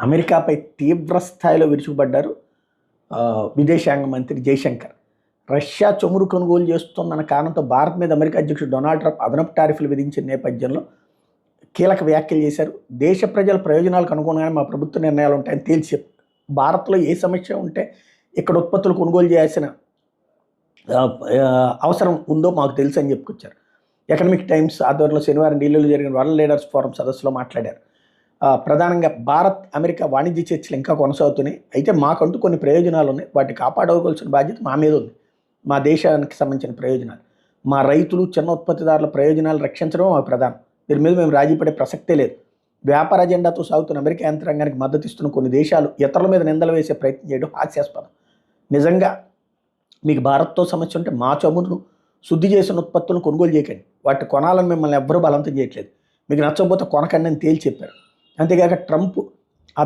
అమెరికాపై తీవ్ర స్థాయిలో విరుచుకుపడ్డారు విదేశాంగ మంత్రి జైశంకర్. రష్యా చమురు కొనుగోలు చేస్తుందన్న కారణంతో భారత్ మీద అమెరికా అధ్యక్షుడు డొనాల్డ్ ట్రంప్ అదనపు టారిఫ్లు విధించిన నేపథ్యంలో కీలక వ్యాఖ్యలు చేశారు. దేశ ప్రజల ప్రయోజనాలకు అనుగుణంగానే మా ప్రభుత్వ నిర్ణయాలు ఉంటాయని తేల్చి చెప్పారు. భారత్లో ఏ సమస్య ఉంటే ఇక్కడ ఉత్పత్తులు కొనుగోలు చేయాల్సిన అవసరం ఉందో మాకు తెలుసు అని చెప్పుకొచ్చారు. ఎకనామిక్ టైమ్స్ ఆధ్వర్యంలో శనివారం ఢిల్లీలో జరిగిన వరల్డ్ లీడర్స్ ఫోరం సదస్సులో మాట్లాడారు. ప్రధానంగా భారత్ అమెరికా వాణిజ్య చర్చలు ఇంకా కొనసాగుతున్నాయి. అయితే మాకంటూ కొన్ని ప్రయోజనాలు ఉన్నాయి, వాటిని కాపాడుకోవాల్సిన బాధ్యత మా మీద ఉంది. మా దేశానికి సంబంధించిన ప్రయోజనాలు, మా రైతులు చిన్న ఉత్పత్తిదారుల ప్రయోజనాలు రక్షించడం మాకు ప్రధానం. దీని మీద మేము రాజీ పడే ప్రసక్తే లేదు. వ్యాపార అజెండాతో సాగుతున్న అమెరికా యంత్రాంగానికి మద్దతు ఇస్తున్న కొన్ని దేశాలు ఇతరుల మీద నిందలు వేసే ప్రయత్నం చేయడం హాస్యాస్పదం. నిజంగా మీకు భారత్తో సమస్య ఉంటే మా చమురును శుద్ధి చేసిన ఉత్పత్తులను కొనుగోలు చేయకండి, వాటి కొనాలని మిమ్మల్ని ఎవ్వరూ బలవంతం చేయట్లేదు. మీకు నచ్చకపోతే కొనకండి అని తేల్చి చెప్పారు. అంతేగాక ట్రంప్